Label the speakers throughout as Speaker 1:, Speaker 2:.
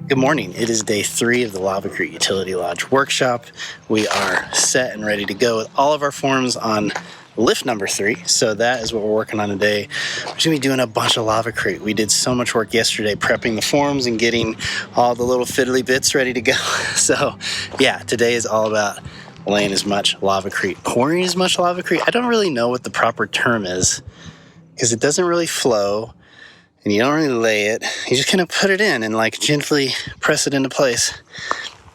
Speaker 1: Good morning. It is day 3 of the Lavacrete Utility Lodge workshop. We are set and ready to go with all of our forms on lift number 3. So that is what we're working on today. We're going to be doing a bunch of Lavacrete. We did so much work yesterday prepping the forms and getting all the little fiddly bits ready to go. So yeah, today is all about laying as much Lavacrete, pouring as much Lavacrete. I don't really know what the proper term is because it doesn't really flow. And you don't really lay it, you just kind of put it in and like gently press it into place.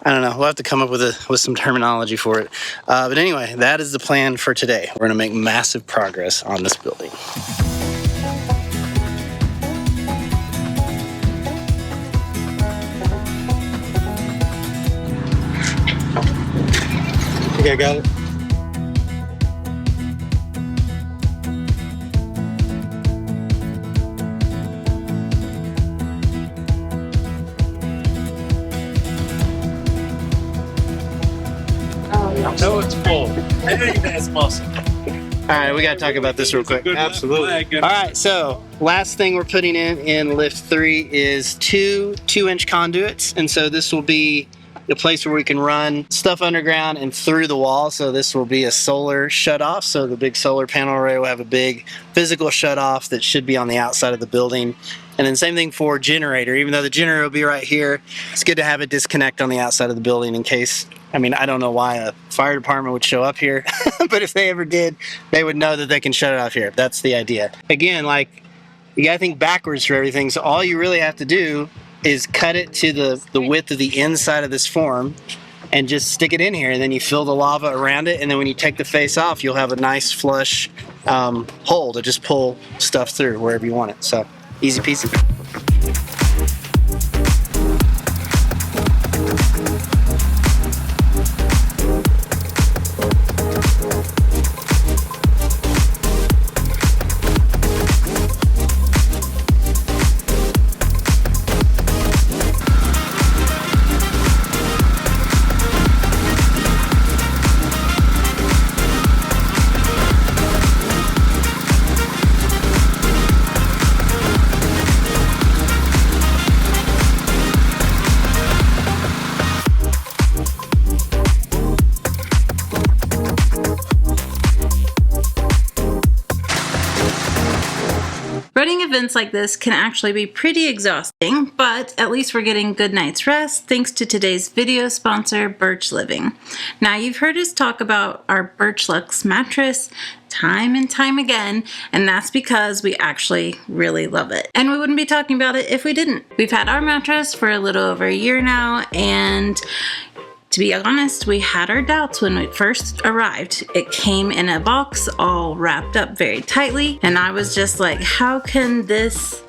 Speaker 1: I don't know, we'll have to come up with some terminology for it. But anyway, that is the plan for today. We're gonna make massive progress on this building. Okay, I got it.
Speaker 2: No, it's full. I know you guys must.
Speaker 1: All right, we got to talk about this real quick.
Speaker 2: Absolutely.
Speaker 1: All right, so last thing we're putting in lift 3 is two 2-inch conduits. And so this will be the place where we can run stuff underground and through the wall. So this will be a solar shutoff. So the big solar panel array will have a big physical shutoff that should be on the outside of the building. And then same thing for generator. Even though the generator will be right here, it's good to have it disconnect on the outside of the building in case, I mean, I don't know why a fire department would show up here, but if they ever did, they would know that they can shut it off here. That's the idea. Again, like, you gotta think backwards for everything. So all you really have to do is cut it to the width of the inside of this form and just stick it in here. And then you fill the lava around it. And then when you take the face off, you'll have a nice flush hole to just pull stuff through wherever you want it. So easy peasy.
Speaker 3: Running events like this can actually be pretty exhausting, but at least we're getting good night's rest thanks to today's video sponsor, Birch Living. Now, you've heard us talk about our Birch Luxe mattress time and time again, and that's because we actually really love it. And we wouldn't be talking about it if we didn't. We've had our mattress for a little over a year now, and to be honest, we had our doubts when it first arrived. It came in a box all wrapped up very tightly, and I was just like, how can this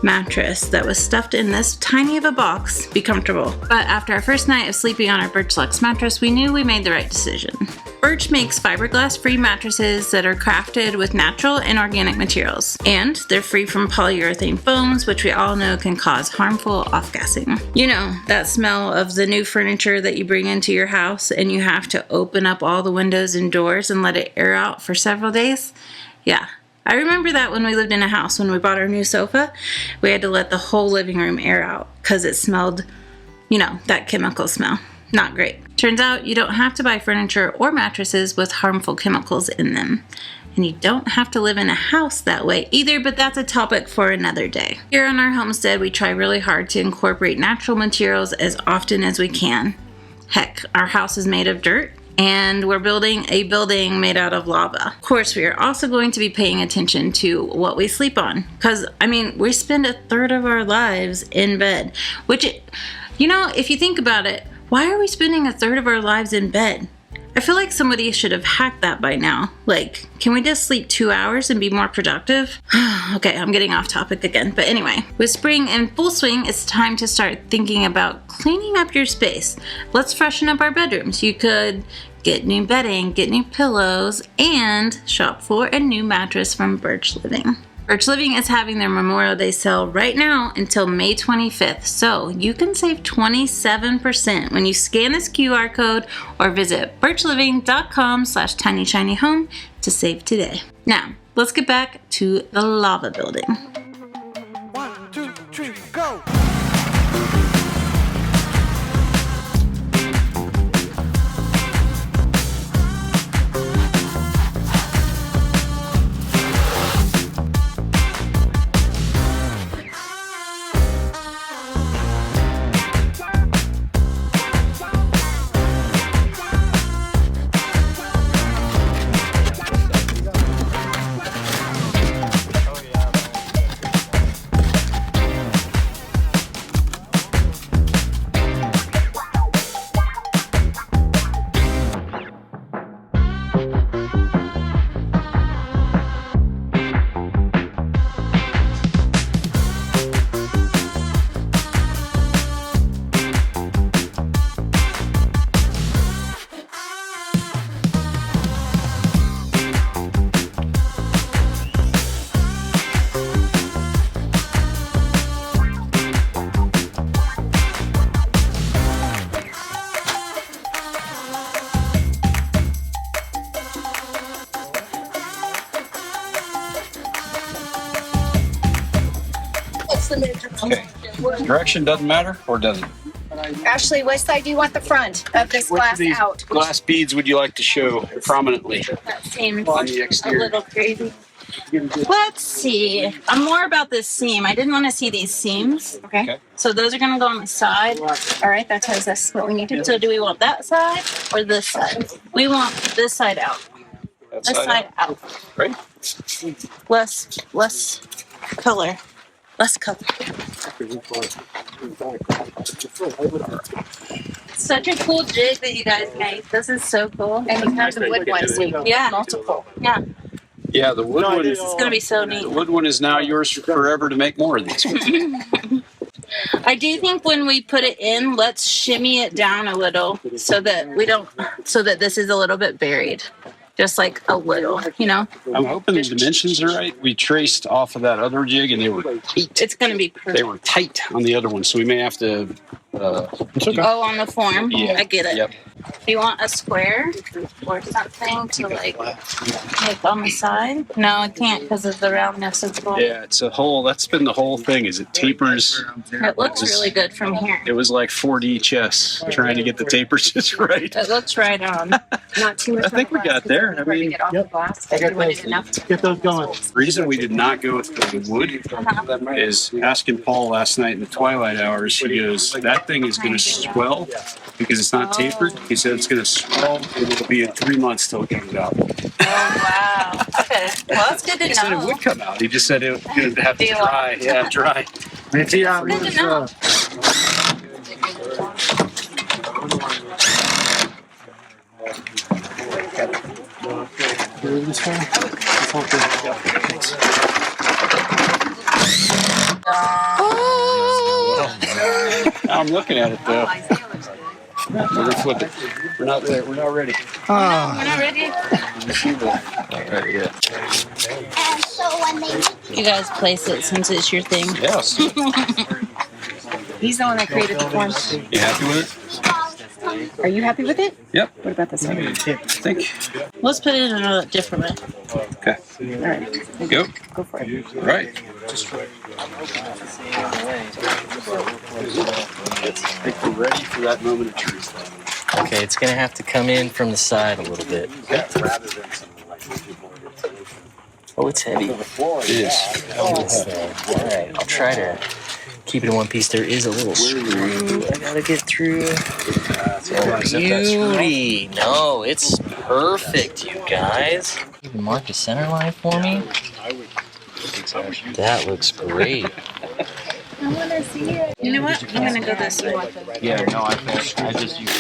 Speaker 3: mattress that was stuffed in this tiny of a box be comfortable? But after our first night of sleeping on our Birch Luxe mattress, we knew we made the right decision. Birch makes fiberglass-free mattresses that are crafted with natural and organic materials, and they're free from polyurethane foams, which we all know can cause harmful off-gassing. You know, that smell of the new furniture that you bring into your house and you have to open up all the windows and doors and let it air out for several days? Yeah. I remember that when we lived in a house. When we bought our new sofa, we had to let the whole living room air out because it smelled, you know, that chemical smell. Not great. Turns out you don't have to buy furniture or mattresses with harmful chemicals in them. And you don't have to live in a house that way either, but that's a topic for another day. Here on our homestead, we try really hard to incorporate natural materials as often as we can. Heck, our house is made of dirt, and we're building a building made out of lava. Of course, we are also going to be paying attention to what we sleep on. Because, I mean, we spend a third of our lives in bed. Which, you know, if you think about it, why are we spending a third of our lives in bed? I feel like somebody should have hacked that by now. Like, can we just sleep 2 hours and be more productive? Okay, I'm getting off topic again. But anyway, with spring in full swing, it's time to start thinking about cleaning up your space. Let's freshen up our bedrooms. You could get new bedding, get new pillows, and shop for a new mattress from Birch Living. Birch Living is having their Memorial Day sale right now until May 25th, so you can save 27% when you scan this QR code or visit birchliving.com/tinyshinyhome to save today. Now, let's get back to the lava building.
Speaker 4: 1, 2, 3, go! Okay. Direction doesn't matter, or does it?
Speaker 5: Ashley, which side do you want the front of this
Speaker 4: Which of
Speaker 5: glass
Speaker 4: these
Speaker 5: out?
Speaker 4: glass beads would you like to show prominently
Speaker 3: That seems
Speaker 4: on the
Speaker 3: a
Speaker 4: exterior?
Speaker 3: little crazy. Let's see. I'm more about this seam. I didn't want to see these seams.
Speaker 5: Okay.
Speaker 3: So those are going to go on the side.
Speaker 5: All right, that tells us what we need to do.
Speaker 3: So do we want that side or this side? We want this side out.
Speaker 4: That
Speaker 3: This side out.
Speaker 4: Great.
Speaker 3: Less color. Less color. Such a cool jig that you guys made. This is so cool.
Speaker 5: And you have the wood ones.
Speaker 3: Yeah.
Speaker 5: Multiple.
Speaker 3: Yeah.
Speaker 4: Yeah, the wood one is
Speaker 3: It's going to be so neat.
Speaker 4: the wood one is now yours forever to make more of these.
Speaker 3: I do think when we put it in, let's shimmy it down a little so that this is a little bit buried. Just like a little, you know?
Speaker 4: I'm hoping the dimensions are right. We traced off of that other jig, and they were tight.
Speaker 3: It's going to be perfect.
Speaker 4: They were tight on the other one, so we may have to.
Speaker 3: Oh, on the form?
Speaker 4: Yeah.
Speaker 3: I get it.
Speaker 4: Yep.
Speaker 3: Do you want a square or something to like make on the side? No, I can't because of the roundness of the bowl.
Speaker 4: Yeah, it's a whole. That's been the whole thing. Is it tapers?
Speaker 3: It looks really good from here.
Speaker 4: It was like 4D chess, trying to get the tapers just right.
Speaker 3: It looks right on.
Speaker 5: Not too much.
Speaker 4: I think we got there. I mean,
Speaker 5: get off the glass, but you wanted enough to
Speaker 1: Get those going.
Speaker 4: the reason we did not go with the wood is asking Paul last night in the twilight hours. He goes, "That thing is going to swell because it's not tapered." He said it's going to swell, and it'll be in 3 months till it comes out.
Speaker 3: Oh, wow. Okay. Well, that's good
Speaker 4: He
Speaker 3: to
Speaker 4: said it
Speaker 3: know.
Speaker 4: would come out. He just said it would have to
Speaker 3: Do you
Speaker 4: dry. Yeah, dry.
Speaker 3: Good to know.
Speaker 4: I'm looking at it though. We're gonna flip it. We're not there. We're not ready.
Speaker 3: We're not ready.
Speaker 6: And so when they
Speaker 3: You guys place it since it's your thing.
Speaker 4: Yes.
Speaker 5: He's the one that created the form.
Speaker 4: You happy with it?
Speaker 5: Are you happy with it?
Speaker 4: Yep.
Speaker 5: What about this one?
Speaker 4: I think.
Speaker 3: Let's put it in a different way.
Speaker 4: Okay.
Speaker 5: All right.
Speaker 4: Go.
Speaker 5: Go for it.
Speaker 4: Right. I think we're ready for that moment of truth.
Speaker 7: Okay, it's gonna have to come in from the side a little bit. Oh, it's heavy.
Speaker 4: It is.
Speaker 7: All right, I'll try to keep it in one piece. There is a little screw I gotta get through. Oh, beauty! No, it's perfect, you guys. You can mark the center line for me. That looks great.
Speaker 5: I want to see it.
Speaker 3: You know what? I'm gonna go this way.
Speaker 7: Yeah, no, I just use.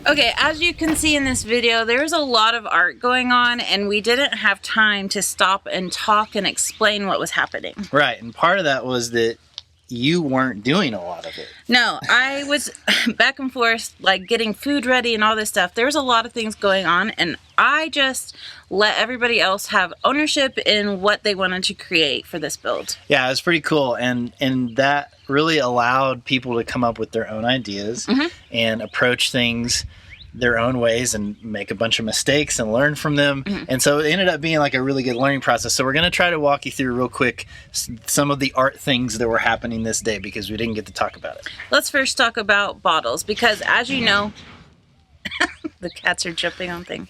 Speaker 3: Okay, as you can see in this video, there's a lot of art going on, and we didn't have time to stop and talk and explain what was happening.
Speaker 1: Right, and part of that was that you weren't doing a lot of it.
Speaker 3: No, I was back and forth, like getting food ready and all this stuff. There was a lot of things going on, and I just let everybody else have ownership in what they wanted to create for this build.
Speaker 1: Yeah, it was pretty cool, and that really allowed people to come up with their own ideas and approach things their own ways and make a bunch of mistakes and learn from them. And so it ended up being like a really good learning process. So we're going to try to walk you through real quick some of the art things that were happening this day because we didn't get to talk about it.
Speaker 3: Let's first talk about bottles, because as you know, the cats are jumping on things.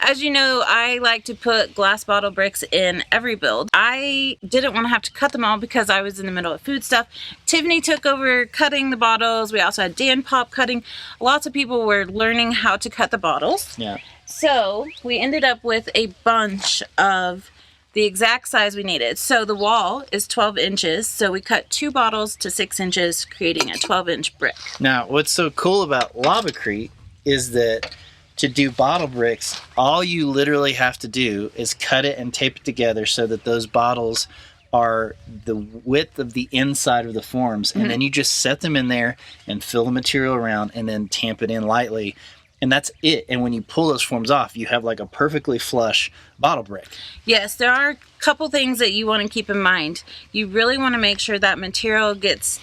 Speaker 3: As you know, I like to put glass bottle bricks in every build. I didn't want to have to cut them all because I was in the middle of food stuff. Tiffany took over cutting the bottles. We also had Dan Pop cutting. Lots of people were learning how to cut the bottles.
Speaker 1: Yeah.
Speaker 3: So we ended up with a bunch of the exact size we needed. So the wall is 12 inches. So we cut 2 bottles to 6 inches, creating a 12-inch brick.
Speaker 1: Now, what's so cool about Lavacrete is that to do bottle bricks, all you literally have to do is cut it and tape it together so that those bottles are the width of the inside of the forms. And then you just set them in there and fill the material around and then tamp it in lightly. And that's it. And when you pull those forms off, you have like a perfectly flush bottle brick.
Speaker 3: Yes, there are a couple things that you want to keep in mind. You really want to make sure that material gets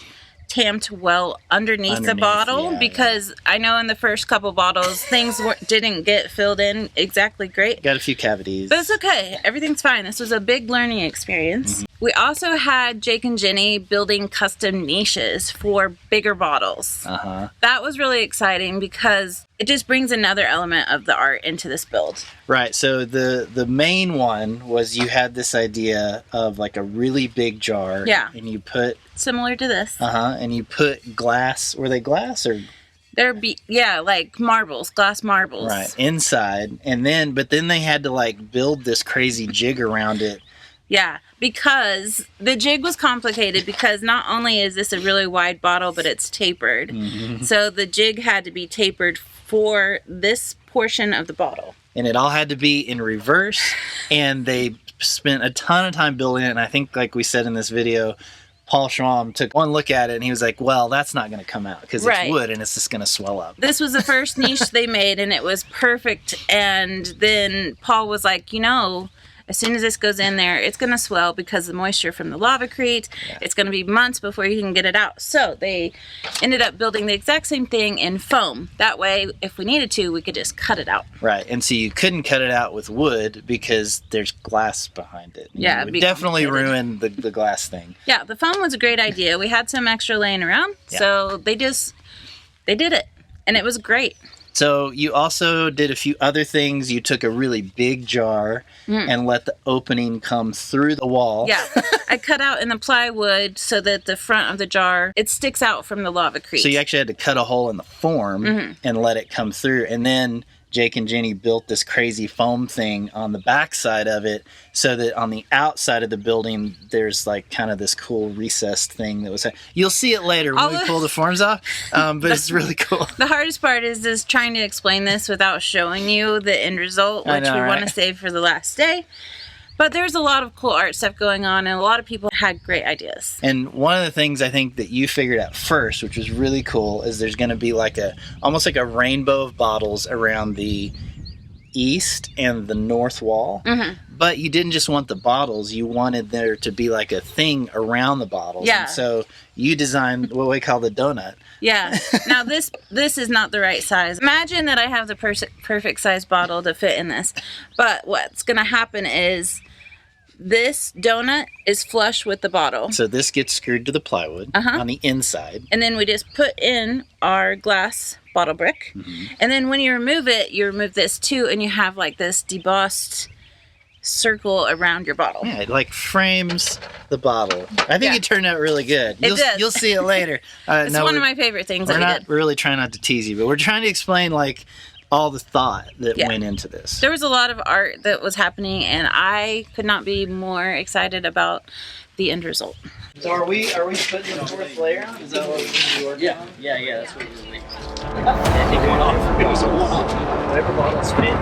Speaker 3: tamped well underneath the bottle,
Speaker 1: yeah,
Speaker 3: because I know in the first couple bottles things didn't get filled in exactly great.
Speaker 1: Got a few cavities.
Speaker 3: But it's okay. Everything's fine. This was a big learning experience. We also had Jake and Jenny building custom niches for bigger bottles. That was really exciting because it just brings another element of the art into this build.
Speaker 1: Right. So the main one was you had this idea of like a really big jar.
Speaker 3: Yeah.
Speaker 1: And you put...
Speaker 3: Similar to this.
Speaker 1: And you put glass... Were they glass or...
Speaker 3: Yeah, like marbles, glass marbles.
Speaker 1: Right. Inside. But then they had to like build this crazy jig around it.
Speaker 3: Yeah, because the jig was complicated because not only is this a really wide bottle, but it's tapered. So the jig had to be tapered for this portion of the bottle.
Speaker 1: And it all had to be in reverse. And they spent a ton of time building it. And I think, like we said in this video, Paul Schramm took one look at it and he was like, well, that's not going to come out because it's wood and it's just going to swell up.
Speaker 3: This was the first niche they made and it was perfect. And then Paul was like, as soon as this goes in there, it's going to swell because the moisture from the Lavacrete. It's going to be months before you can get it out. So they ended up building the exact same thing in foam. That way, if we needed to, we could just cut it out.
Speaker 1: Right. And so you couldn't cut it out with wood because there's glass behind it.
Speaker 3: Yeah.
Speaker 1: It would definitely ruin the glass thing.
Speaker 3: Yeah. The foam was a great idea. We had some extra laying around. Yeah. So they did it. And it was great.
Speaker 1: So you also did a few other things. You took a really big jar and let the opening come through the wall.
Speaker 3: Yeah. I cut out in the plywood so that the front of the jar, it sticks out from the Lavacrete.
Speaker 1: So you actually had to cut a hole in the form and let it come through. And then Jake and Jenny built this crazy foam thing on the back side of it so that on the outside of the building, there's like kind of this cool recessed thing that was... You'll see it later when we pull the forms off, but it's really cool.
Speaker 3: The hardest part is just trying to explain this without showing you the end result, which we want to save for the last day. But there's a lot of cool art stuff going on, and a lot of people had great ideas.
Speaker 1: And one of the things I think that you figured out first, which was really cool, is there's going to be like almost like a rainbow of bottles around the east and the north wall. But you didn't just want the bottles, you wanted there to be like a thing around the bottles.
Speaker 3: Yeah.
Speaker 1: And so you designed what we call the donut.
Speaker 3: Yeah. Now this is not the right size. Imagine that I have the perfect size bottle to fit in this. But what's going to happen is this donut is flush with the bottle.
Speaker 1: So this gets screwed to the plywood on the inside.
Speaker 3: And then we just put in our glass bottle brick. And then when you remove it, you remove this too, and you have like this debossed circle around your bottle.
Speaker 1: Yeah, it like frames the bottle. I think it turned out really good. You'll see it later.
Speaker 3: It's one of my favorite things that we did.
Speaker 1: We're really trying not to tease you, but we're trying to explain like all the thought that went into this.
Speaker 3: There was a lot of art that was happening, and I could not be more excited about the end result.
Speaker 1: So are we putting the fourth layer on? Is that what we were doing?
Speaker 7: Yeah, that's what we're doing. Take one off. It was a one-off. Whatever bottles fit.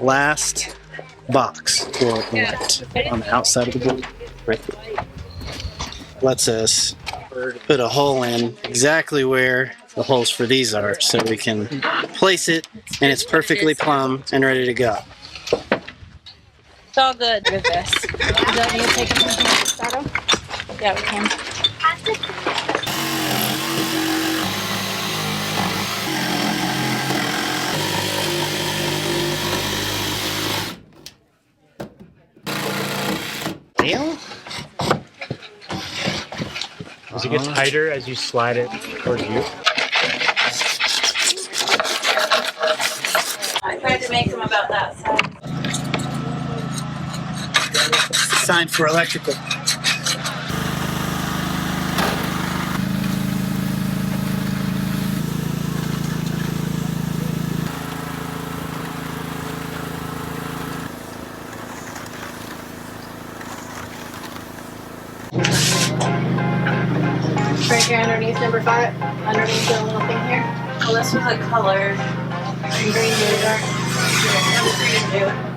Speaker 1: Last box for light on the outside of the board, right there. Lets us put a hole in exactly where the holes for these are, so we can place it, and it's perfectly plumb and ready to go.
Speaker 3: It's all good with this. You don't need to take it from here, Sato? Yeah, we can.
Speaker 1: Well,
Speaker 8: Does it get tighter as you slide it towards you?
Speaker 3: I tried to make them about that size.
Speaker 1: sign for electrical.
Speaker 5: Right here underneath number 5. Underneath the little thing here.
Speaker 3: Well, this was a color.
Speaker 5: Green, blue, dark.
Speaker 3: Number 3 to do.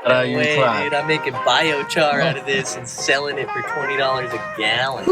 Speaker 7: No way, dude. I'm making biochar out of this and selling it for $20 a gallon.